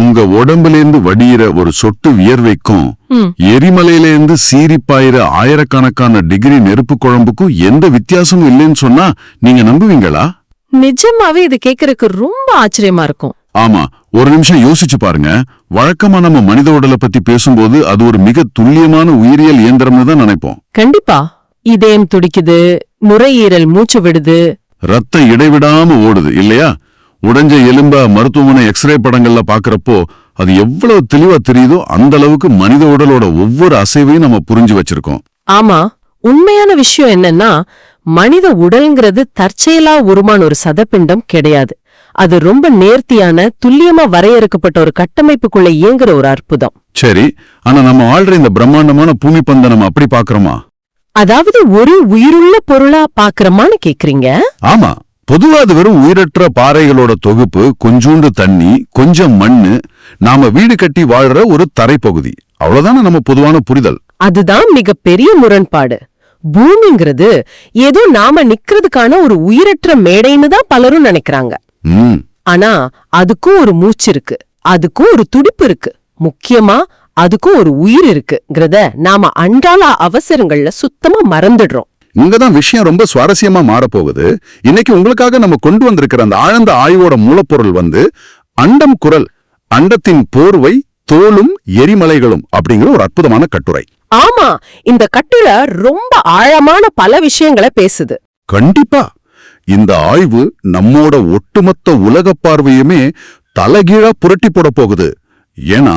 உங்க உடம்புலேருந்து வடியிற ஒரு சொட்டு வியர்வைக்கும் எரிமலையிலேருந்து சீரிப்பாயிர ஆயிரக்கணக்கான டிகிரி நெருப்பு குழம்புக்கும் எந்த வித்தியாசமும் இல்லைன்னு சொன்னா நீங்க நம்புவீங்களா? நிஜமாவே இது கேக்குறதுக்கு ரொம்ப ஆச்சரியமா இருக்கும். ஆமா, ஒரு நிமிஷம் யோசிச்சு பாருங்க. வழக்கமா நம்ம மனித உடலை பத்தி பேசும்போது அது ஒரு மிக துல்லியமான உயிரியல் இயந்திரம்னு தான் நினைப்போம். கண்டிப்பா. இதயம் துடிக்குது, நுரையீரல் மூச்சு விடுது, ரத்தம் இடைவிடாம ஓடுது இல்லையா? உடைஞ்ச எலும்ப மருத்துவமனை எக்ஸ்ரே படங்கள்ல பாக்குறப்போ அது எவ்வளவு தெளிவா தெரியுதோ அந்த அளவுக்கு மனித உடலோட ஒவ்வொரு அசைவையும் நம்ம புரிஞ்சு வச்சிருக்கோம். ஆமா, உண்மையான விஷயம் என்னன்னா மனித உடல்ங்கிறது தற்செயலா உருமான ஒரு சதப்பிண்டம் கிடையாது. அது ரொம்ப நேர்த்தியான துல்லியமா வரையறுக்கப்பட்ட ஒரு கட்டமைப்புக்குள்ள இயங்குற ஒரு அற்புதம். சரி, ஆனா நம்ம வாழ்ற இந்த பிரம்மாண்டமான பூமி பந்தை நம்ம அப்படி பாக்குறோமா? அதாவது ஒரு உயிருள்ள பொருளா பாக்குறோமான்னு கேக்குறீங்க? ஆமா, பொதுவா அது வெறும் உயிரற்ற பாறைகளோட தொகுப்பு, கொஞ்சூண்டு தண்ணி, கொஞ்சம் மண்ணு, நாம வீடு கட்டி வாழ்ற ஒரு தரைப்பகுதி. அவ்வளவுதானே நம்ம பொதுவான புரிதல். அதுதான் மிகப்பெரிய முரண்பாடு. பூமிங்கிறது ஏதோ நாம நிக்கிறதுக்கான ஒரு உயிரற்ற மேடைன்னு தான் பலரும் நினைக்கிறாங்க. ஆனா அதுக்கும் ஒரு மூச்சு இருக்கு, அதுக்கும் ஒரு துடிப்பு இருக்கு, முக்கியமா அதுக்கும் ஒரு உயிர் இருக்குங்கிறத நாம அன்றாட அவசரங்கள்ல சுத்தமா மறந்துடுறோம். இங்கதான் விஷயம் ரொம்ப சுவாரஸ்யமா மாறப்போகுது. இன்னைக்கு உங்களுக்காக நம்ம கொண்டு வந்திருக்கிற அந்த ஆழ்ந்த ஆய்வோட மூலப்பொருள் அண்டம் குரல், அண்டத்தின் போர்வை, தோலும் எரிமலைகளும் அப்படிங்கிற ஒரு அற்புதமான கட்டுரை. ஆமா, இந்த கட்டுரை ரொம்ப ஆழமான பல விஷயங்களை பேசுது. கண்டிப்பா. இந்த ஆய்வு நம்மோட ஒட்டுமொத்த உலக பார்வையுமே தலைகீழா புரட்டி போட போகுது. ஏன்னா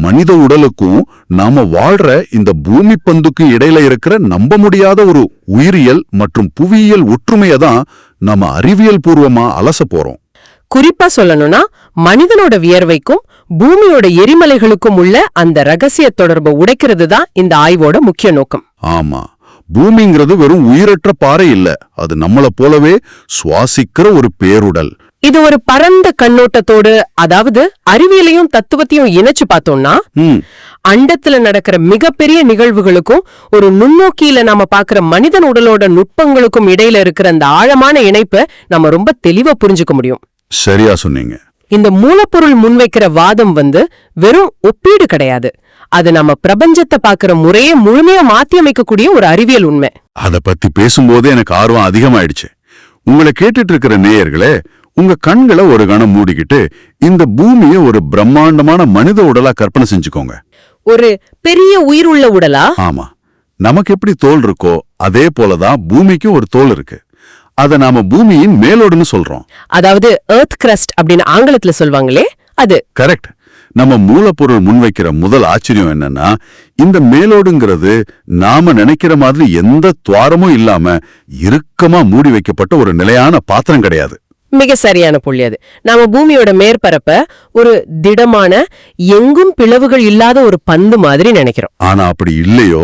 மனித உடலுக்கும் நாம வாழ்ற இந்த பூமி பந்துக்கும் இடையில இருக்கிற நம்ப முடியாத ஒரு உயிரியல் மற்றும் புவியியல் ஒற்றுமையை தான் நம்ம அறிவியல் பூர்வமா அலச போறோம். குறிப்பா சொல்லணும்னா மனிதனோட வியர்வைக்கும் பூமியோட எரிமலைகளுக்கும் உள்ள அந்த ரகசிய தொடர்பை உடைக்கிறது தான் இந்த ஆய்வோட முக்கிய நோக்கம். ஆமா, பூமிங்கிறது வெறும் உயிரற்ற பாறை இல்ல, அது நம்மள போலவே சுவாசிக்கிற ஒரு பேருடல். இது ஒரு பரந்த கண்ணோட்டத்தோடு, அதாவது அறிவியலையும் தத்துவத்தையும் இணைச்சு பார்த்தோம்னா அண்டத்துல நடக்கிற மிகப்பெரிய நிகழ்வுகளுக்கும் ஒரு நுண்ணோக்கியில நாம பாக்குற மனிதன் உடலோட நுட்பங்களுக்கும் இடையில இருக்கிற அந்த ஆழமான இணைப்பை நம்ம ரொம்ப தெளிவா புரிஞ்சுக்க முடியும். சரியா சொன்னீங்க. இந்த மூலப்பொருள் முன்வைக்கிற வாதம் வெறும் ஒப்பீடு கிடையாது, அது நம்ம பிரபஞ்சத்தை பாக்குற முறையை முழுமையா மாத்தி அமைக்கக்கூடிய ஒரு அறிவியல் உண்மை. அத பத்தி பேசும்போதே எனக்கு ஆர்வம் அதிகமாயிடுச்சு. உங்களை கேட்டுட்டு இருக்கிற நேயர்களே, உங்க கண்களை ஒரு கணம் மூடிக்கிட்டு இந்த பூமியை ஒரு பிரம்மாண்டமான மனித உடலா கற்பனை செஞ்சுக்கோங்க. ஒரு பெரிய உயிர் உள்ள உடலா? ஆமா, நமக்கு எப்படி தோல் இருக்கோ அதே போலதான் பூமிக்கும் ஒரு தோல் இருக்கு. அத நாம பூமியின் மேலோடுன்னு சொல்றோம். அதாவது எர்த் கிரஸ்ட் அப்படின்னு ஆங்கிலத்துல சொல்வாங்களே, அது கரெக்ட். நம்ம மூலப்பொருள் முன்வைக்கிற முதல் ஆச்சரியம் என்னன்னா, இந்த மேலோடுங்கிறது நாம நினைக்கிற மாதிரி எந்த துவாரமும் இல்லாம இறுக்கமா மூடி வைக்கப்பட்ட ஒரு நிலையான பாத்திரம் கிடையாது. மிக சரியான புள்ளி அது. நாம பூமியோட மேற்பரப்ப ஒரு திடமான, எங்கும் பிளவுகள் இல்லாத ஒரு பந்து மாதிரி நினைக்கிறோம். ஆனா அப்படி இல்லையோ.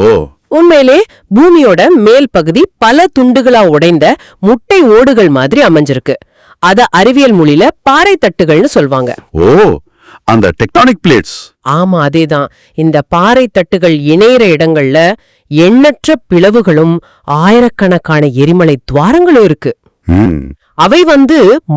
உண்மையிலே பூமியோட மேல் பகுதி பல துண்டுகளா உடைந்த முட்டை ஓடுகள் மாதிரி அமைஞ்சிருக்கு. அத அறிவியல் மொழியில பாறை தட்டுகள்னு சொல்வாங்க. ஓ, அந்த டெக்டானிக் பிளேட்ஸ். ஆமா, அதேதான். இந்த பாறை தட்டுகள் இணையிற இடங்கள்ல எண்ணற்ற பிளவுகளும் ஆயிரக்கணக்கான எரிமலை துவாரங்களும் இருக்கு. அவை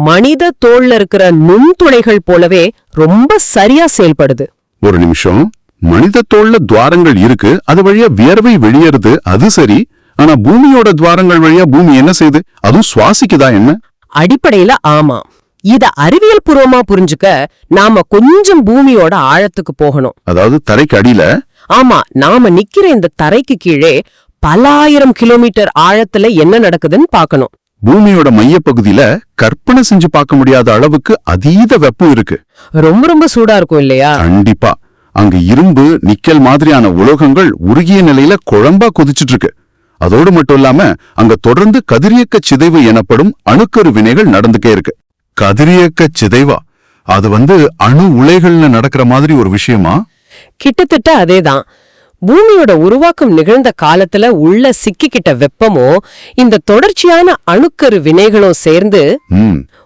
மனித தோல்ல இருக்கிற நுண்துளைகள் போலவே ரொம்ப சரியா செயல்படுது. ஒரு நிமிஷம், மனித தோல்ல துவாரங்கள் இருக்கு, அது வழியா வியர்வை வெளியேறுது, அது சரி. ஆனா பூமியோட துவாரங்கள் வழியா பூமி என்ன செய்யுது? அதுவும் சுவாசிக்குதா என்ன? அடிப்படையில ஆமா. இத அறிவியல் பூர்வமா புரிஞ்சுக்க நாம கொஞ்சம் பூமியோட ஆழத்துக்கு போகணும். அதாவது தரைக்கு அடியில. ஆமா, நாம நிக்கிற இந்த தரைக்கு கீழே பல ஆயிரம் கிலோமீட்டர் ஆழத்துல என்ன நடக்குதுன்னு பாக்கணும். பூமியோட மைய பகுதியில கற்பனை செஞ்சு பார்க்க முடியாத அளவுக்கு அதீத வெப்பம் இருக்கு. ரொம்ப ரொம்ப சூடா இருக்கும் இல்லையா? கண்டிப்பா. அங்க இரும்பு, நிக்கல் மாதிரியான உலோகங்கள் உருகிய நிலையில குழம்பா கொதிச்சுட்டு இருக்கு. அதோடு மட்டும் இல்லாம அங்க தொடர்ந்து கதிரியக்க சிதைவு எனப்படும் அணுக்கரு வினைகள் நடந்துட்டே இருக்கு. கதிரியக்க சிதைவா? அது அணு உலைகள்ல நடக்கிற மாதிரி ஒரு விஷயமா? கிட்டத்தட்ட அதேதான். பூமியோட உருவாக்கம் நிகழ்ந்த காலத்துல உள்ள சிக்கிக்கிட்ட வெப்பமோ இந்த தொடர்ச்சியான அணுக்கரு வினைகளும் சேர்ந்து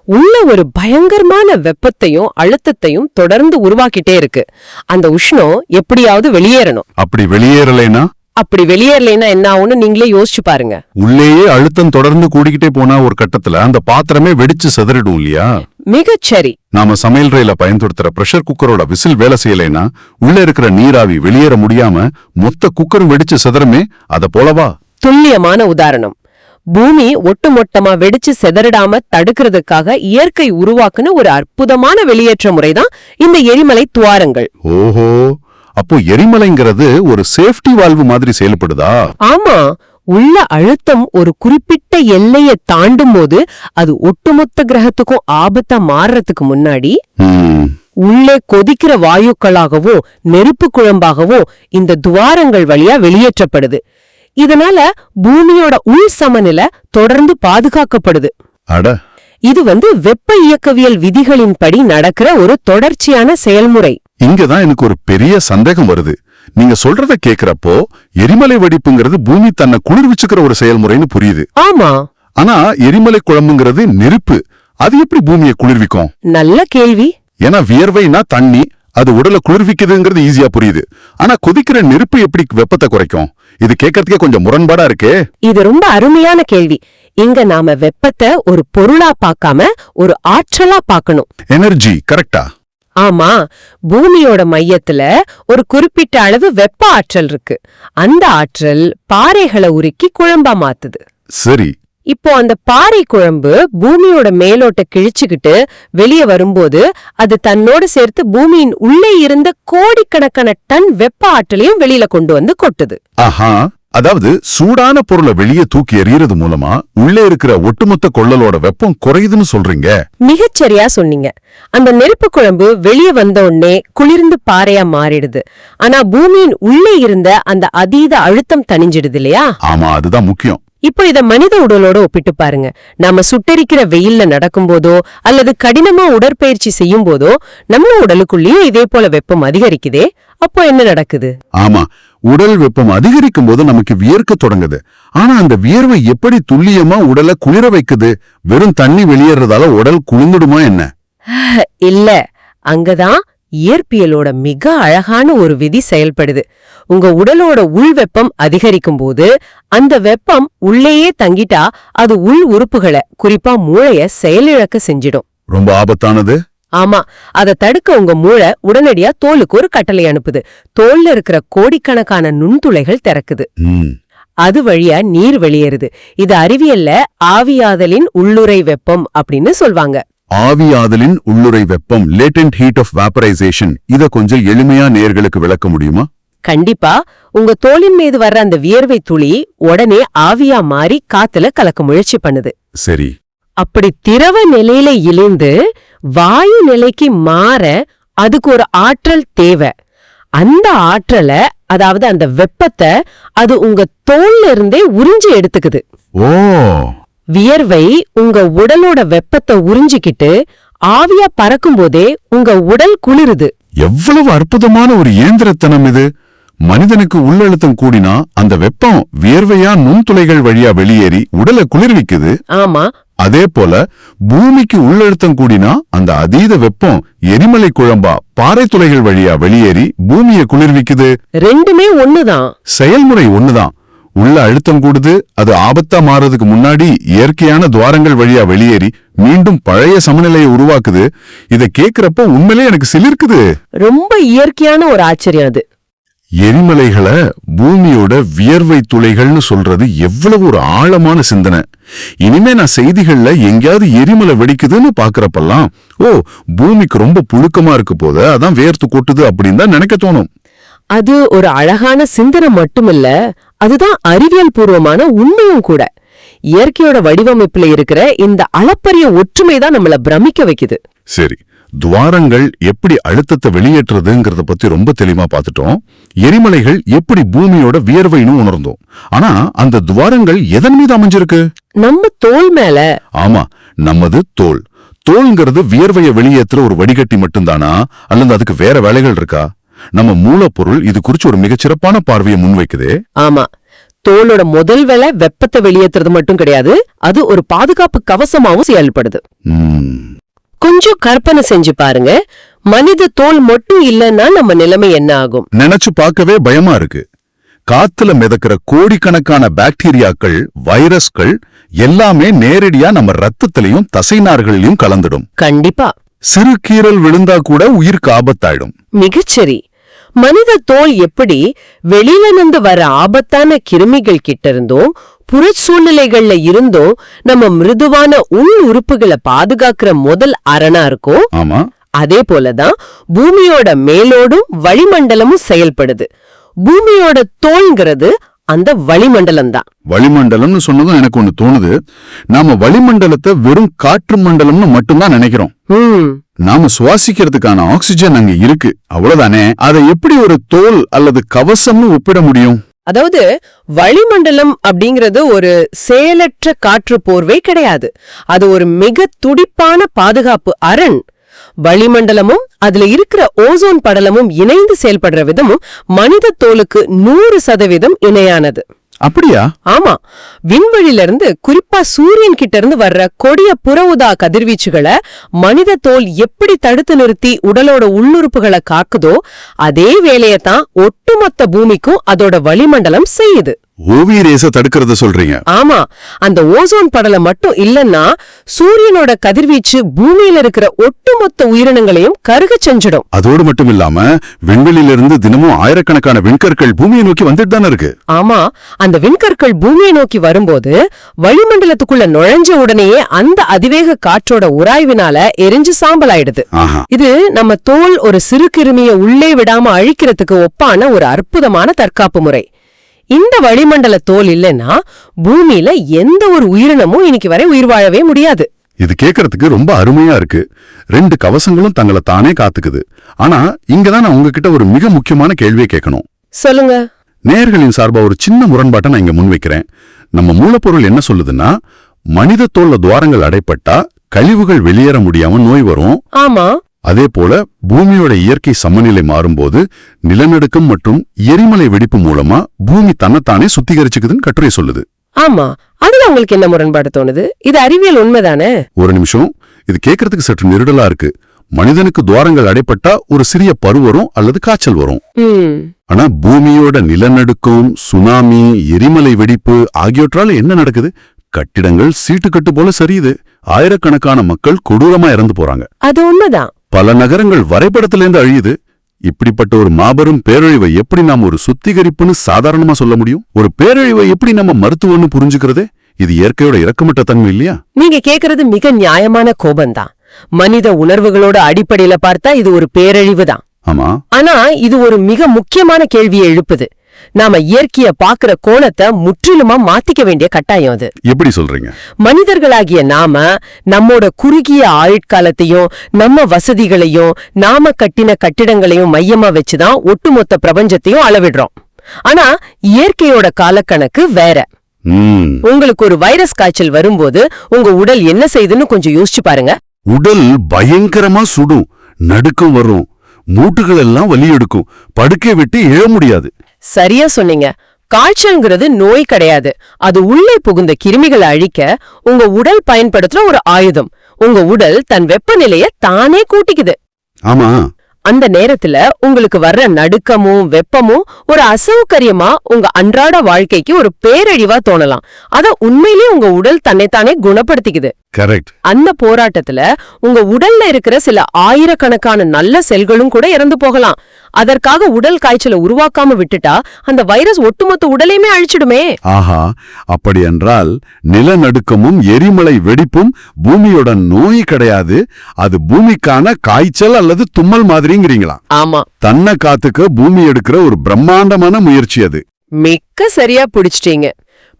உள்ள ஒரு பயங்கரமான வெப்பத்தையும் அழுத்தத்தையும் தொடர்ந்து உருவாக்கிட்டே இருக்கு. அந்த உஷ்ணம் எப்படியாவது வெளியேறணும். அப்படி வெளியேறலைனா அப்படி வெளியேறலைன்னா என்ன ஆகும்னு நீங்களே யோசிச்சு பாருங்க. உள்ளேயே அழுத்தம் தொடர்ந்து கூடிக்கிட்டே போனா ஒரு கட்டத்துல அந்த பாத்திரமே வெடிச்சு சிதறிடும் இல்லையா? மிகச்சரி. நாம சமையல் ரயில பயன்படுத்துற பிரஷர் குக்கரோட விசில் வேலை செய்யலைன்னா உள்ள இருக்கிற நீராவி வெளியேற முடியாம மொத்த குக்கரும் வெடிச்சு சிதறமே, அத போலவா? துல்லியமான உதாரணம். பூமி ஒட்டுமொட்டமா வெடிச்சு செதறிடாம தடுக்கிறதுக்காக இயற்கை உருவாக்குன ஒரு அற்புதமான வெளியேற்ற முறைதான் இந்த எரிமலை துவாரங்கள். ஓஹோ, அப்போ எரிமலைங்கிறது ஒரு சேஃப்டி வால்வு மாதிரி செயல்படுதா? ஆமா, உள்ள அழுத்தம் ஒரு குறிப்பிட்ட எல்லையை தாண்டும் போது அது ஒட்டுமொத்த கிரகத்துக்கும் ஆபத்தா மாறுறதுக்கு முன்னாடி உள்ளே கொதிக்கிற வாயுக்களாகவும் நெருப்பு குழம்பாகவும் இந்த துவாரங்கள் வழியா வெளியேற்றப்படுது. இதனால பூமியோட உள் சமநிலை தொடர்ந்து பாதுகாக்கப்படுது. இது வெப்ப இயக்கவியல் விதிகளின்படி நடக்கிற ஒரு தொடர்ச்சியான செயல்முறை. இங்கதான் எனக்கு ஒரு பெரிய சந்தேகம் வருது. நீங்க சொல்றத கேக்குறப்போ எரிமலை வெடிப்புங்கிறது பூமி தன்னை குளிர்விச்சுக்கிற ஒரு செயல்முறைன்னு புரியுது. ஆமா, ஆனா எரிமலை குழம்புங்கிறது நெருப்பு, அது எப்படி பூமியை குளிர்விக்கும்? நல்ல கேள்வி. ஏன்னா வியர்வைனா தண்ணி, அது உடலை குளிர்விக்குதுங்கிறது ஈஸியா புரியுது. ஆனா கொதிக்கிற நெருப்பு எப்படி வெப்பத்தை குறைக்கும்? இது கேட்கறதுக்கே கொஞ்சம் முரண்பாடா இருக்கே. இது ரொம்ப அருமையான கேள்வி. இங்க நாம வெப்பத்தை ஒரு பொருளா பார்க்காம ஒரு ஆற்றலா பார்க்கணும். எனர்ஜி, கரெக்டா? ஆமா, பூமியோட மையத்துல ஒரு குறிப்பிட்ட அளவு வெப்ப ஆற்றல் இருக்கு. அந்த ஆற்றல் பாறைகளை உருக்கி குழம்பா மாத்துது. சரி. இப்போ அந்த பாறை குழம்பு பூமியோட மேலோட்ட கிழிச்சுக்கிட்டு வெளியே வரும்போது அது தன்னோடு சேர்த்து பூமியின் உள்ளே இருந்த கோடிக்கணக்கான டன் வெப்ப ஆற்றலையும் வெளியில கொண்டு வந்து கொட்டுது. ஆஹா, அதாவது சூடான பொருளை வெளியே தூக்கி எறியறது மூலமா உள்ளே இருக்கிற ஒட்டுமொத்த கொள்ளலோட வெப்பம் குறையுதுன்னு சொல்றீங்க. மிகச்சரியா சொன்னீங்க. அந்த நெருப்பு குழம்பு வெளியே வந்த உடனே குளிர்ந்து பாறையா மாறிடுது. ஆனா பூமியின் உள்ளே இருந்த அந்த அதீத அழுத்தம் தணிஞ்சிடுது இல்லையா? ஆமா, அதுதான் முக்கியம். இப்போ இத மனித உடலோட ஒப்பிட்டு பாருங்க. நாம சுட்டெரிக்கிற வெயில்ல நடக்கும் போதோ அல்லது கடினமா உடற்பயிற்சி செய்யும் போதோ நம்ம உடலுக்குள்ளேயும் இதே போல வெப்பம் அதிகரிக்குதே. அப்போ என்ன நடக்குது? ஆமா, உடல் வெப்பம் அதிகரிக்கும் போது நமக்கு வியர்க்க தொடங்குது. ஆனா அந்த வியர்வை எப்படி துல்லியமா உடலை குளிர வைக்குது? வெறும் தண்ணி வெளியேறதால உடல் குளிர்ந்துடுமா என்ன? இல்ல, அங்கதான் இயற்பியலோட மிக அழகான ஒரு விதி செயல்படுது. உங்க உடலோட உள் வெப்பம் அதிகரிக்கும் போது அந்த வெப்பம் உள்ளேயே தங்கிட்டா அது உள் உறுப்புகளை, குறிப்பா மூளைய செயலிழக்க செஞ்சிடும். ரொம்ப ஆபத்தானது. ஆமா, அதை தடுக்க உங்க மூளை உடனடியா தோலுக்கு ஒரு கட்டளை அனுப்புது. தோல்ல இருக்கிற கோடிக்கணக்கான நுண்துளைகள் திறக்குது. அது வழியா நீர் வெளியேறுது. இது அறிவியல்ல ஆவியாதலின் உள்ளுறை வெப்பம் அப்படின்னு சொல்வாங்க. ஆவியாதலின் உள்ளுறை வெப்பம், லேட்டன்ட் ஹீட் ஆஃப் வேப்பரைசேஷன். இத கொஞ்சம் எளிமையா நேயர்களுக்கு விளக்க முடியுமா? கண்டிப்பா. உங்க தோலின் மீது வர்ற அந்த வியர்வை துளி உடனே ஆவியா மாறி காத்துல கலக்க முயற்சி பண்ணுது. சரி. அப்படி திரவ நிலையில இழிந்து வாயு நிலைக்கு மாற அதுக்கு ஒரு ஆற்றல் தேவை. அந்த ஆற்றலை, அதாவது அந்த வெப்பத்தை அது உங்க தோல்ல இருந்தே உறிஞ்சி எடுத்துக்குது. ஓ, வியர்வை உங்க உடலோட வெப்பத்தை உறிஞ்சிக்கிட்டு ஆவியா பறக்கும் போதே உங்க உடல் குளிருது. எவ்வளவு அற்புதமான ஒரு இயந்திரத்தனம் இது! மனிதனுக்கு உள்ளழுத்தம் கூடினா அந்த வெப்பம் வியர்வையா நுண்துளைகள் வழியா வெளியேறி உடலை குளிர்விக்குது. ஆமா, அதே போல பூமிக்கு உள்ளழுத்தம் கூடினா அந்த அதீத வெப்பம் எரிமலை குழம்பா பாறை துளைகள் வழியா வெளியேறி பூமியை குளிர்விக்குது. ரெண்டுமே ஒண்ணுதான், செயல்முறை ஒண்ணுதான். உள்ள அழுத்தம் கூடுது, அது ஆபத்தா மாறதுக்கு முன்னாடி இயற்கையான துவாரங்கள் வழியா வெளியேறி மீண்டும் பழைய சமநிலையை உருவாக்குது. இத கேக்குறப்ப உண்மையிலே எனக்கு சிலிர்க்குது. ரொம்ப இயற்கையான ஒரு ஆச்சரியம் அது. எரிமலைகளை பூமியோட வியர்வை துளைகள்னு சொல்றது எவ்வளவு ஒரு ஆழமான சிந்தனை. இனிமே நான் செய்திகள்ல எங்கேயாவது எரிமலை வெடிக்குதுன்னு பாக்குறப்பெல்லாம், ஓ, பூமிக்கு ரொம்ப புழுக்கமா இருக்கு போத, அதான் வேர்த்து கொட்டுது அப்படின்னு தான் நினைக்க தோணும். அது ஒரு அழகான சிந்தனை மட்டுமில்ல, அதுதான் அறிவியல் பூர்வமான உண்மையும் கூட. இயற்கையோட வடிவமைப்புல இருக்கிற இந்த அளப்பரிய ஒற்றுமைதான் நம்மள பிரமிக்க வைக்குது. சரி, துவாரங்கள் எப்படி அழுத்தத்தை வெளியேற்றுறதுங்கிறத பத்தி ரொம்ப தெளிவா பார்த்துட்டோம். எரிமலைகள் எப்படி பூமியோட வியர்வைன்னு உணர்ந்தோம். ஆனா அந்த துவாரங்கள் எதன் மீது அமைஞ்சிருக்கு? நம்ம தோல் மேல. ஆமா, நமது தோல். தோல்ங்கிறது வியர்வையை வெளியேற்றுற ஒரு வடிகட்டி மட்டும்தானா, அல்லது அதுக்கு வேற வேலைகள் இருக்கா? நம்ம மூலப்பொருள் இது குறிச்சு ஒரு மிகச்சிறப்பான பார்வையை முன்வைக்குதே. ஆமா, தோலோட முதல் வேலை வெப்பத்தை வெளியேற்றுறது மட்டும் கிடையாது, அது ஒரு பாதுகாப்பு கவசமாவும் செயல்படுது. கொஞ்சம் கற்பனை செஞ்சு பாருங்க, மனித தோல் மட்டும் இல்லைன்னா நம்ம நிலைமை என்ன ஆகும்? நினைச்சு பார்க்கவே பயமா இருக்கு. காத்துல மிதக்கிற கோடிக்கணக்கான பாக்டீரியாக்கள், வைரஸ்கள் எல்லாமே நேரடியா நம்ம ரத்தத்திலையும் தசைநார்களையும் கலந்துடும். கண்டிப்பா. சிறு கீறல் விழுந்தா கூட உயிருக்கு ஆபத்தாயிடும். மிகச்சரி. மனித தோல் எப்படி வெளியில இருந்து வர ஆபத்தான கிருமிகள் கிட்ட இருந்தும் புற சூழ்நிலைகள்ல இருந்தும் நம்ம மிருதுவான உள் உறுப்புகளை பாதுகாக்கிற முதல் அரணா இருக்கும். ஆமா, அதே போலதான் பூமியோட மேலோடும் வளிமண்டலமும் செயல்படுது. பூமியோட தோல்ங்கிறது அந்த வளிமண்டலம் தான். வளிமண்டலம்னு சொன்னதும் எனக்கு ஒண்ணு தோணுது. நாம வளிமண்டலத்தை வெறும் காற்று மண்டலம்னு மட்டும்தான் நினைக்கிறோம். நாம சுவாசிக்கிறதுக்கான ஆக்சிஜன் அங்க இருக்கு, அவ்வளவுதானே. அதை எப்படி ஒரு தோல் அல்லது கவசம்னு ஒப்பிட முடியும்? அதாவது வளிமண்டலம் அப்படிங்கிறது ஒரு செயலற்ற காற்று போர்வை கிடையாது. அது ஒரு மிக துடிப்பான பாதுகாப்பு அரண். வளிமண்டலமும் அதுல இருக்கிற ஓசோன் படலமும் இணைந்து செயல்படுற விதமும் மனித தோலுக்கு 100% இணையானது. அப்படியா? ஆமா. விண்வெளியில இருந்து, குறிப்பா சூரியன் கிட்ட இருந்து வர்ற கொடிய புற ஊதா கதிர்வீச்சுகளை மனித தோல் எப்படி தடுத்து நிறுத்தி உடலோட உள்ளுறுப்புகளை காக்குதோ அதே வேலையத்தான் ஒட்டுமொத்த பூமிக்கும் அதோட வளிமண்டலம் செய்யுது. ஓவியரேச தடுக்கிறத சொல்றீங்க? ஆமா. அந்த ஓசோன் படலம் மட்டும் இல்லன்னா சூரியனோட கதிர்வீச்சு பூமியில இருக்கிற ஒட்டுமொத்த உயிரினங்களையும் கருக செஞ்சிடும். அதோடு மட்டும் இல்லாம விண்வெளியிலிருந்து தினமும் ஆயிரக்கணக்கான விண்கற்கள் பூமியை நோக்கி வந்துட்டு தானே இருக்கு. ஆமா. அந்த விண்கற்கள் பூமியை நோக்கி வரும்போது வளிமண்டலத்துக்குள்ள நுழைஞ்ச உடனேயே அந்த அதிவேக காற்றோட உராய்வினால எரிஞ்சு சாம்பலாயிடுது. இது நம்ம தோல் ஒரு சிறு கிருமியை உள்ளே விடாம அழிக்கிறதுக்கு ஒப்பான ஒரு அற்புதமான தற்காப்பு முறை. இந்த வளிமண்டல தோல் இல்லைன்னா பூமியில எந்த ஒரு உயிரினமும் இன்னைக்கு வரை உயிர் வாழவே முடியாது. இது கேட்கறதுக்கு ரொம்ப அருமையா இருக்கு. 2 கவசங்களும் தங்களை தானே காத்துக்குது. ஆனா இங்கதான் நான் உங்ககிட்ட ஒரு மிக முக்கியமான கேள்வியை கேட்கணும். சொல்லுங்க. நேயர்களின் சார்பா ஒரு சின்ன முரண்பாட்டை நான் இங்க முன்வைக்கிறேன். நம்ம மூலப்பொருள் என்ன சொல்லுதுன்னா, மனித தோல்ல துவாரங்கள் அடைப்பட்டா கழிவுகள் வெளியேற முடியாம நோய் வரும். ஆமா. அதே போல பூமியோட இயற்கை சமநிலை மாறும்போது நிலநடுக்கம் மற்றும் எரிமலை வெடிப்பு மூலமா பூமி தன்னைத்தானே சுத்திகரிச்சுக்குதுன்னு கட்டுரை சொல்லுது. ஆமா. அதுல உங்களுக்கு என்ன முரண்பாடு தோணுது? இது அறிவியல் உண்மைதானே? ஒரு நிமிஷம், இது கேட்கறதுக்கு சற்று நெருடலா இருக்கு. மனிதனுக்கு துவாரங்கள் அடைப்பட்டா ஒரு சிறிய பரு வரும் அல்லது காய்ச்சல் வரும். ஆனா பூமியோட நிலநடுக்கம், சுனாமி, எரிமலை வெடிப்பு ஆகியவற்றால என்ன நடக்குது? கட்டிடங்கள் சீட்டுக்கட்டு போல சரியுது. ஆயிரக்கணக்கான மக்கள் கொடூரமா இறந்து போறாங்க. அது உண்மைதான். பல நகரங்கள் வரைபடத்திலேருந்து அழியுது. இப்படிப்பட்ட ஒரு மாபெரும் பேரழிவை எப்படி நாம் ஒரு சுத்திகரிப்புன்னு சாதாரணமா சொல்ல முடியும்? ஒரு பேரழிவை எப்படி நம்ம மருத்துவம்னு புரிஞ்சுக்கிறது? இது இயற்கையோட இறக்கமட்ட தன்மை இல்லையா? நீங்க கேக்குறது மிக நியாயமான கோபம்தான். மனித உணர்வுகளோட அடிப்படையில பார்த்தா இது ஒரு பேரழிவு தான். ஆமா. ஆனா இது ஒரு மிக முக்கியமான கேள்வியை எழுப்புது. நாம இயற்கைய பாக்குற கோணத்தை முற்றிலுமா மாத்திக்க வேண்டிய கட்டாயம் அது. எப்படி சொல்றீங்க? மனிதர்களாகிய நாம நம்மோட குறுகிய ஆயுட்காலத்தையும் நம்ம வசதிகளையும் நாம கட்டின கட்டிடங்களையும் மையமா வச்சுதான் ஒட்டுமொத்த பிரபஞ்சத்தையும் அளவிடுறோம். ஆனா இயற்கையோட காலக்கணக்கு வேற. உங்களுக்கு ஒரு வைரஸ் காய்ச்சல் வரும்போது உங்க உடல் என்ன செய்யுதுன்னு கொஞ்சம் யோசிச்சு பாருங்க. உடல் பயங்கரமா சுடும், நடுக்கம் வரும், மூட்டுகள் எல்லாம் வலி எடுக்கும், படுக்கை விட்டு எழ முடியாது. சரியா சொன்னீங்க. காய்ச்சல்ங்கிறது நோய் கிடையாது. அது உள்ளே புகுந்த கிருமிகளை அழிக்க உங்க உடல் பயன்படுத்துற ஒரு ஆயுதம். உங்க உடல் தன் வெப்பநிலைய தானே கூட்டிக்குது. ஆமா. அந்த நேரத்துல உங்களுக்கு வர்ற நடுக்கமும் வெப்பமும் ஒரு அசௌகரியமா உங்க அன்றாட வாழ்க்கைக்கு ஒரு பேரழிவா தோணலாம். அத உண்மையிலேயே உங்க உடல் தன்னைத்தானே குணப்படுத்திக்குது. கரெக்ட். அந்த போராட்டத்துல உங்க உடல்ல இருக்கிற சில ஆயிரக்கணக்கான நல்ல செல்களும் கூட இறந்து போகலாம். அதற்காக உடல் காய்ச்சலை உருவாக்காம விட்டுட்டா அந்த வைரஸ் ஒட்டுமொத்த உடலையுமே அழிச்சிடுமே. ஆஹா, அப்படி என்றால் நிலநடுக்கமும் எரிமலை வெடிப்பும் பூமியோட நோய் கிடையாது, அது பூமிக்கான காய்ச்சல் அல்லது தும்மல் மாதிரிங்கிறீங்களா? ஆமா. தன்னை காத்துக்க பூமி எடுக்கிற ஒரு பிரம்மாண்டமான முயற்சி அது. மிக்க சரியா பிடிச்சிட்டீங்க.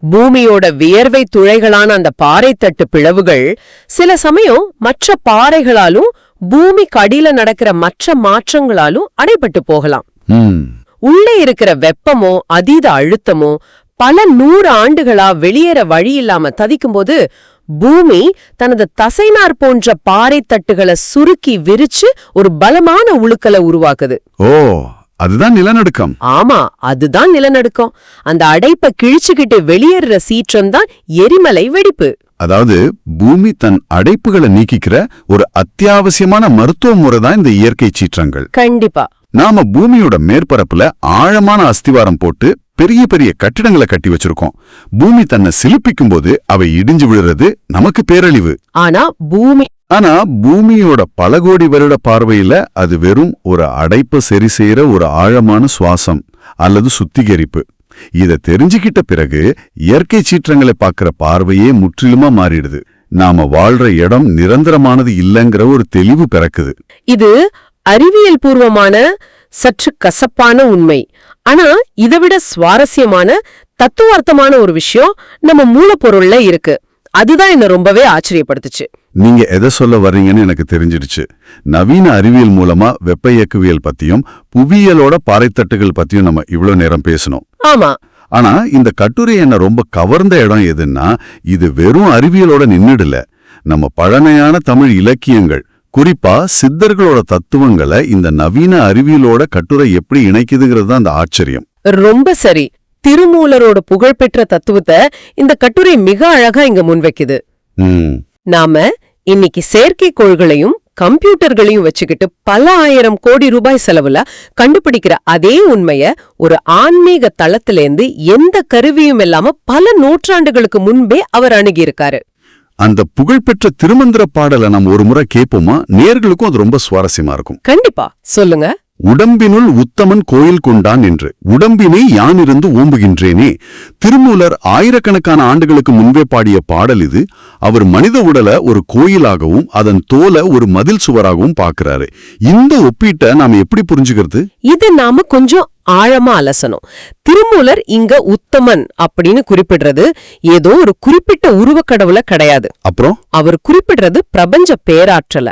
பூமியோட வியர்வை துளைகளான அந்த பாறைத்தட்டு பிளவுகள் சில சமயம் மற்ற பாறைகளாலும் பூமிக்கு அடியில நடக்கிற மற்ற மாற்றங்களாலும் அடைபட்டு போகலாம். உள்ளே இருக்கிற வெப்பமோ அதீத அழுத்தமோ பல 100 ஆண்டுகளா வெளியேற வழி இல்லாம தவிக்கும் போது பூமி தனது தசைநார் போன்ற பாறைத்தட்டுகளை சுருக்கி விரிச்சு ஒரு பலமான உழுக்கலை உருவாக்குது. ஓ, அதுதான் நிலநடுக்கம். ஆமா, அதுதான் நிலநடுக்கம். அந்த அடைப்பை கிழிச்சுக்கிட்டு வெளியேற சீற்றம் தான் எரிமலை வெடிப்பு. அதாவது பூமி தன் அடைப்புகளை நீக்கிக்கிற ஒரு அத்தியாவசியமான மருத்துவ முறை தான் இந்த இயற்கை சீற்றங்கள். கண்டிப்பா. நாம பூமியோட மேற்பரப்புல ஆழமான அஸ்திவாரம் போட்டு பெரிய பெரிய கட்டிடங்களை கட்டி வச்சிருக்கோம். பூமி தன்னை சிலுப்பிக்கும் போது அவை இடிஞ்சு விழுறது நமக்கு பேரழிவு. ஆனா பூமியோட பல கோடி வருட பார்வையில அது வெறும் ஒரு அடைப்ப சரி செய்யற ஒரு ஆழமான சுவாசம் அல்லது சுத்திகரிப்பு. இத தெரிஞ்சுக்கிட்ட பிறகு இயற்கை சீற்றங்களை பார்க்கிற பார்வையே முற்றிலுமா மாறிடுது. நாம வாழ்ற இடம் நிரந்தரமானது இல்லைங்கிற ஒரு தெளிவு பிறக்குது. இது அறிவியல் பூர்வமான சற்று கசப்பான உண்மை. ஆனா இதைவிட சுவாரஸ்யமான தத்துவார்த்தமான ஒரு விஷயம் நம்ம மூலப்பொருள்ல இருக்கு. அதுதான் என்ன ரொம்பவே ஆச்சரியப்படுத்துச்சு. நீங்க எதை சொல்ல வர்றீங்கன்னு எனக்கு தெரிஞ்சிடுச்சு. நவீன அறிவியல் மூலமா வெப்ப இயக்கவியல் பத்தியும் புவியியலோட பாறைத்தட்டுகள் பத்தியும் நம்ம இவ்வளவு நேரம் பேசணும். ஆமா. ஆனா இந்த கட்டுரை என்ன ரொம்ப கவர்ந்த இடம் எதுன்னா, இது வெறும் அறிவியலோட நின்னுடல. நம்ம பழமையான தமிழ் இலக்கியங்கள், குறிப்பா சித்தர்களோட தத்துவங்களை இந்த நவீன அறிவியலோட கட்டுரை எப்படி இணைக்குதுங்கிறது தான் அந்த ஆச்சரியம். ரொம்ப சரி. திருமூலரோட புகழ்பெற்ற தத்துவத்தை இந்த கட்டுரை மிக அழகா இங்க முன்வைக்குது. நாம இன்னைக்கு செயற்கைக்கோள்களையும் கம்ப்யூட்டர்களையும் வச்சுக்கிட்டு பல 1000 கோடி ரூபாய் செலவுல கண்டுபிடிக்கிற அதே உண்மைய ஒரு ஆன்மீக தளத்திலேந்து எந்த கருவியும் இல்லாம பல நூற்றாண்டுகளுக்கு முன்பே அவர் அணுகியிருக்காரு. அந்த புகழ்பெற்ற திருமந்திர பாடலை நம்ம ஒரு முறை கேட்போமா? நேர்களுக்கும் அது ரொம்ப சுவாரஸ்யமா இருக்கும். கண்டிப்பா, சொல்லுங்க. உடம்பினுள் உத்தமன் கோயில் கொண்டான் என்று உடம்பினை யானிருந்து ஓம்புகின்றேனே. திருமூலர் ஆயிரக்கணக்கான ஆண்டுகளுக்கு முன்பே பாடிய பாடல் இது. அவர் மனித உடலை ஒரு கோயிலாகவும் அதன் தோலை ஒரு மதில் சுவராகவும் பார்க்கிறாரு. இந்த ஒப்பீட்டை நாம எப்படி புரிஞ்சுக்கிறது? இது நாம கொஞ்சம் ஆழமா அலசணும். திருமூலர் இங்க உத்தமன் அப்படின்னு குறிப்பிடுறது ஏதோ ஒரு குறிப்பிட்ட உருவக்கடவுள கிடையாது. அப்புறம் அவர் குறிப்பிடுறது பிரபஞ்ச பேராற்றல.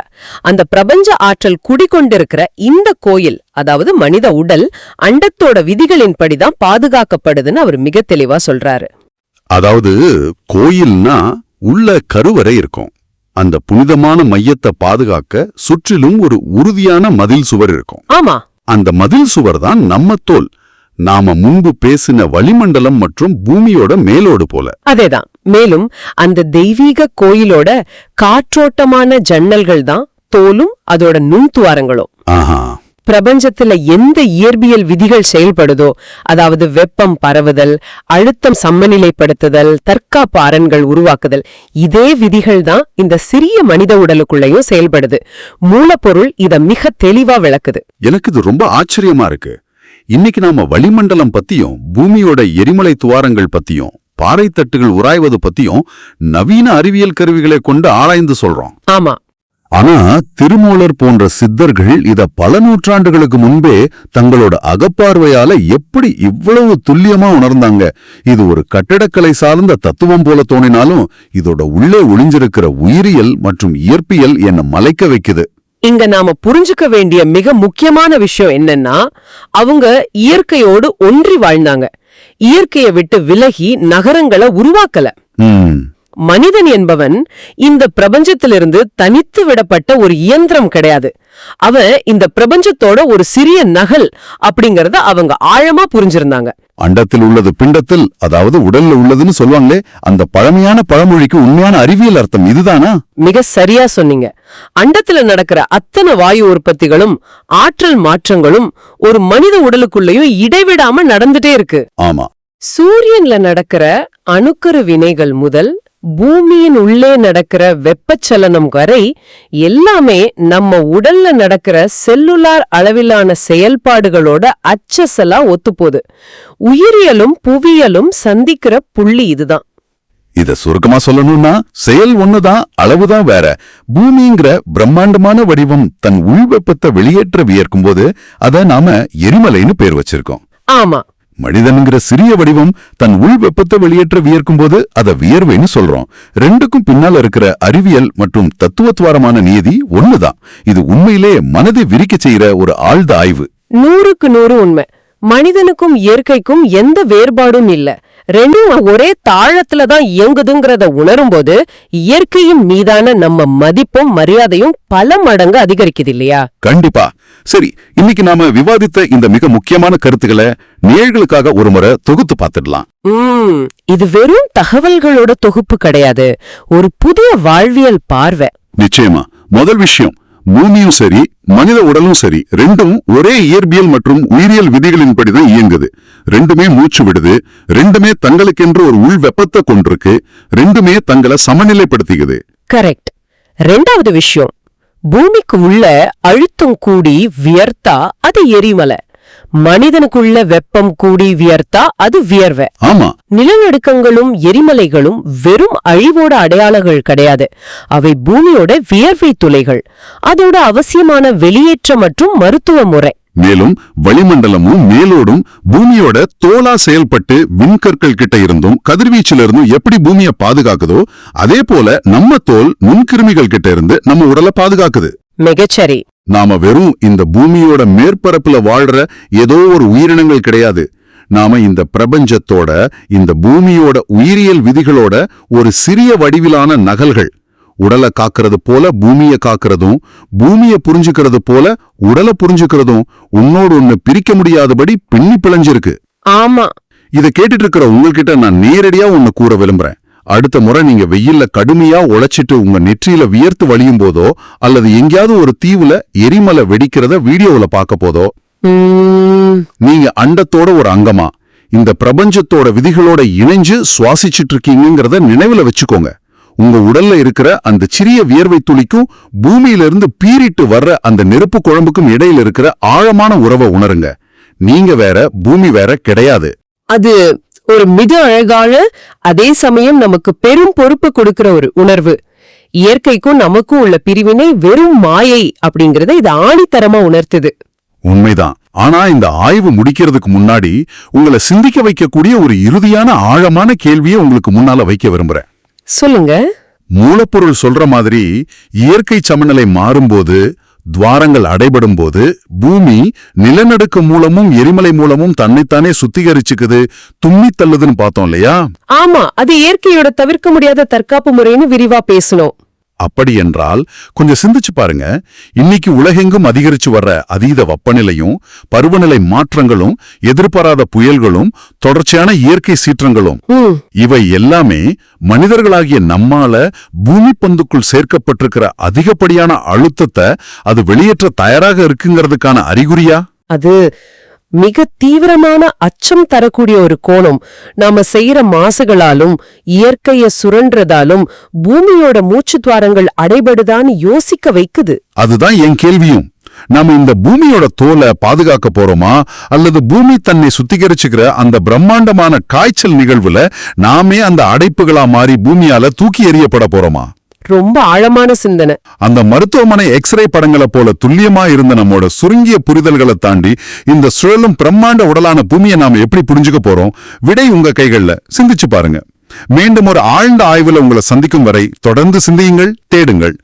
அந்த பிரபஞ்ச ஆற்றல் குடிகொண்டிருக்கிற இந்த கோயில், அதாவது மனித உடல், அண்டத்தோட விதிகளின்படிதான் பாதுகாக்கப்படுதுன்னு அவர் மிக தெளிவா சொல்றாரு. அதாவது கோயில்னா உள்ள கருவறை இருக்கும். அந்த புனிதமான மையத்தை பாதுகாக்க சுற்றிலும் ஒரு உறுதியான மதில் சுவர் இருக்கும். ஆமா. அந்த மதில் சுவர் தான் நம்ம தோல். நாம முன்பு பேசின வளிமண்டலம் மற்றும் பூமியோட மேலோடு போல. அதேதான். மேலும் அந்த தெய்வீக கோயிலோட காற்றோட்டமான ஜன்னல்கள் தான் தோலும் அதோட நுண்துவாரங்களும். ஆஹா. பிரபஞ்சத்துல எந்த இயற்பியல் விதிகள் செயல்படுதோ, அதாவது வெப்பம் பரவுதல், அழுத்தம் சமநிலைப்படுத்துதல், தற்காப்பு அரண்கள் உருவாக்குதல், இதே விதிகள் தான் இந்த சிறிய மனித உடலுக்குள்ளேயும் செயல்படுது. மூலப்பொருள் இத மிக தெளிவா விளக்குது. எனக்கு இது ரொம்ப ஆச்சரியமா இருக்கு. இன்னைக்கு நாம வளிமண்டலம் பத்தியும் பூமியோட எரிமலை துவாரங்கள் பத்தியும் பாறைத்தட்டுகள் உராய்வது பத்தியும் நவீன அறிவியல் கருவிகளை கொண்டு ஆராய்ந்து சொல்றோம். ஆமா. ஆனா திருமூலர் போன்ற சித்தர்கள் இத பல நூற்றாண்டுகளுக்கு முன்பே தங்களோட அகப்பார்வையால எப்படி இவ்வளவு துல்லியமா உணர்ந்தாங்க? இது ஒரு கட்டிடக்கலை சார்ந்த தத்துவம் போல தோணினாலும் இதோட உள்ளே ஒளிஞ்சிருக்கிற உயிரியல் மற்றும் இயற்பியல் என்ன மலைக்க வைக்குது. இங்க நாம புரிஞ்சுக்க வேண்டிய மிக முக்கியமான விஷயம் என்னன்னா, அவங்க இயற்கையோடு ஒன்றி வாழ்ந்தாங்க. இயற்கையை விட்டு விலகி நகரங்களை உருவாக்கல. மனிதன் என்பவன் இந்த பிரபஞ்சத்திலிருந்து தனித்து விடப்பட்ட ஒரு இயந்திரம் கிடையாது. அவன் இந்த பிரபஞ்சத்தோட ஒரு சிறிய நகல் அப்படிங்கறத அவங்க ஆழமா புரிஞ்சிருந்தாங்க. அண்டத்தில் உள்ளது பிண்டத்தில், அதாவது உடல்ல உள்ளதுன்னு சொல்லுவாங்களே, அந்த பழமையான பழமொழிக்கு உண்மையான அறிவியல் அர்த்தம் இதுதானா? மிக சரியா சொன்னீங்க. அண்டத்துல நடக்கிற அத்தனை வாயு உற்பத்திகளும் ஆற்றல் மாற்றங்களும் ஒரு மனித உடலுக்குள்ளேயும் இடைவிடாம நடந்துட்டே இருக்கு. ஆமா. சூரியன்ல நடக்கிற அணுக்கரு வினைகள் முதல் பூமியின் உள்ளே நடக்கிற வெப்பச்சலனம் வரை எல்லாமே நம்ம உடல்ல நடக்கிற செல்லுலார் அளவிலான செயல்பாடுகளோட அச்சசலா ஒத்துப்போகுது. உயிரியலும் புவியியலும் சந்திக்கிற புள்ளி இதுதான். இத சுருக்கமா சொல்லணும்னா செயல் ஒண்ணுதான், அளவுதான் வேற. பூமிங்கிற பிரம்மாண்டமான வடிவம் தன் உள்வெப்பத்தை வெளியேற்ற வியர்க்கும் போது அத நாம எரிமலைன்னு பேர் வச்சிருக்கோம். ஆமா. மனிதனுங்கிற சிறிய வடிவம் தன் உள் வெப்பத்தை வெளியேற்ற வியர்க்கும் போது அத வியர்வைன்னு சொல்றோம். ரெண்டுக்கும் பின்னால இருக்கிற அறிவியல் மற்றும் தத்துவத்வாரமான நியதி ஒண்ணுதான். இது உண்மையிலே மனதை விரிக்க செய்யற ஒரு ஆழ்ந்த ஆய்வு. 100க்கு 100 உண்மை. மனிதனுக்கும் இயற்கைக்கும் எந்த வேறுபாடும் இல்ல. ரெண்டும் ஒரே தாழத்துல தான் இயங்குதுங்கிறத உணரும்போது இயற்கையின் மீதான நம்ம மதிப்பும் மரியாதையும் பல மடங்கு அதிகரிக்குது இல்லையா? கண்டிப்பா. சரி, இன்னைக்கு நாம விவாதித்த இந்த மிக முக்கியமான கருத்துக்களை நேயர்களுக்காக ஒரு முறை தொகுத்து பார்த்துடலாம். இது வெறும் தகவல்களோட தொகுப்பு கிடையாது, ஒரு புதிய வாழ்வியல் பார்வை. நிச்சயமா. முதல் விஷயம், பூமியும் சரி மனித உடலும் சரி ரெண்டும் ஒரே இயற்பியல் மற்றும் உயிரியல் விதிகளின்படிதான் இயங்குது. ரெண்டுமே மூச்சு விடுது, ரெண்டுமே தங்களுக்கென்று ஒரு உள் வெப்பத்தை கொண்டிருக்கு, ரெண்டுமே தங்களை சமநிலைப்படுத்திக்குது. கரெக்ட். ரெண்டாவது விஷயம், பூமிக்கு உள்ள அழுத்தம் கூடி வியர்த்தா அது எரிமலை, மனிதனுக்குள்ள வெப்பம் கூடி வியர்த்தா அது வியர்வை. ஆமா, நிலநடுக்கங்களும் எரிமலைகளும் வெறும் அழிவோட அடையாளங்கள் கிடையாது, அவை பூமியோட வியர்வை துளைகள், அதோட அவசியமான வெளியேற்ற மற்றும் மருத்துவ முறை. மேலும் வளிமண்டலமும் மேலோடும் பூமியோட தோலா செயல்பட்டு விண்கற்கள் கிட்ட இருந்தும் கதிர்வீச்சுல இருந்தும் எப்படி பூமியை பாதுகாக்குதோ அதே போல நம்ம தோல் நுண்கிருமிகள் கிட்ட இருந்து நம்ம உடலை பாதுகாக்குது. மிகச்சரி. நாம வெறும் இந்த பூமியோட மேற்பரப்புல வாழ்ற ஏதோ ஒரு உயிரினங்கள் கிடையாது. நாம இந்த பிரபஞ்சத்தோட, இந்த பூமியோட உயிரியல் விதிகளோட ஒரு சிறிய வடிவிலான நகல்கள். உடலை காக்கிறது போல பூமியை காக்கிறதும், பூமியை புரிஞ்சுக்கிறது போல உடலை புரிஞ்சுக்கிறதும் உன்னோடு ஒண்ணு பிரிக்க முடியாதபடி பின்னி பிழைஞ்சிருக்கு. ஆமா. இதை கேட்டுட்டு இருக்கிற உங்ககிட்ட நான் நேரடியா ஒண்ணு கூற விரும்புறேன். அடுத்த முறை நீங்க வெயில்ல கடுமையா உழைச்சிட்டு உங்க நெற்றியில வியர்த்து வழியும் போதோ அல்லது எங்கேயாவது ஒரு தீவுல எரிமலை வெடிக்கிறத வீடியோவுல பார்க்க போதோ, நீங்க அண்டத்தோட ஒரு அங்கமா இந்த பிரபஞ்சத்தோட விதிகளோட இணைஞ்சு சுவாசிச்சுட்டு இருக்கீங்கிறத நினைவுல வச்சுக்கோங்க. உங்க உடல்ல இருக்கிற அந்த சிறிய வியர்வை துளிக்கும் பூமியிலிருந்து பீறிட்டு வர்ற அந்த நெருப்பு குழம்புக்கும் இடையில இருக்கிற ஆழமான உறவை உணருங்க. நீங்க வேற, பூமி வேற கிடையாது. அது ஒரு மிக அழகான, அதே சமயம் நமக்கு பெரும் பொறுப்பு கொடுக்கிற ஒரு உணர்வு. இயற்கைக்கும் நமக்கும் உள்ள பிரிவினை வெறும் மாயை அப்படிங்கறத இது ஆணித்தரமா உணர்த்துது. உண்மைதான். ஆனா இந்த ஆய்வு முடிக்கிறதுக்கு முன்னாடி உங்களை சிந்திக்க வைக்கக்கூடிய ஒரு இறுதியான ஆழமான கேள்வியை உங்களுக்கு முன்னால வைக்க விரும்புறேன். சொல்லுங்க. மூலப்பொருள் சொல்ற மாதிரி இயற்கை சமநிலை மாறும்போது, துவாரங்கள் அடைபடும் போது பூமி நிலநடுக்க மூலமும் எரிமலை மூலமும் தன்னைத்தானே சுத்திகரிச்சுக்குது, தும்மி தள்ளுதுன்னு பார்த்தோம் இல்லையா? ஆமா, அது இயற்கையோட தவிர்க்க முடியாத தற்காப்பு முறைன்னு விரிவா பேசணும். அப்படி என்றால் கொஞ்சம் சிந்திச்சு பாருங்க. இன்னைக்கு உலகெங்கும் அதிகரிச்சு வர்ற அதீத வெப்பநிலையும் பருவநிலை மாற்றங்களும் எதிர்பாராத புயல்களும் தொடர்ச்சியான இயற்கை சீற்றங்களும், இவை எல்லாமே மனிதர்களாகிய நம்மால பூமி பந்துக்குள் சேர்க்கப்பட்டிருக்கிற அதிகப்படியான அழுத்தத்தை அது வெளியேற்ற தயாராக இருக்குங்கிறதுக்கான அறிகுறியா? அது மிக தீவிரமான அச்சம் தரக்கூடிய ஒரு கோணம். நாம செய்யற மாசுகளாலும் இயற்கைய சுரன்றதாலும் பூமியோட மூச்சு துவாரங்கள் அடைபடுதான்னு யோசிக்க வைக்குது. அதுதான் என் கேள்வியும். நாம இந்த பூமியோட தோலை பாதுகாக்க போறோமா அல்லது பூமி தன்னை சுத்திகரிச்சுக்கிற அந்த பிரம்மாண்டமான காய்ச்சல் நிகழ்வுல நாமே அந்த அடைப்புகளா மாறி பூமியால தூக்கி எறியப்பட போறோமா? ரொம்ப ஆழமான சிந்தனை. அந்த மருத்துவமனை எக்ஸ்ரே படங்களை போல துல்லியமா இருந்த நம்மோட சுருங்கிய புரிதல்களை தாண்டி இந்த சுழலும் பிரம்மாண்ட உடலான பூமியை நாம எப்படி புரிஞ்சுக்க போறோம்? விடை உங்க கைகள்ல. சிந்திச்சு பாருங்க. மீண்டும் ஒரு ஆழ்ந்த ஆய்வுல உங்களை சந்திக்கும் வரை தொடர்ந்து சிந்தியுங்கள், தேடுங்கள்.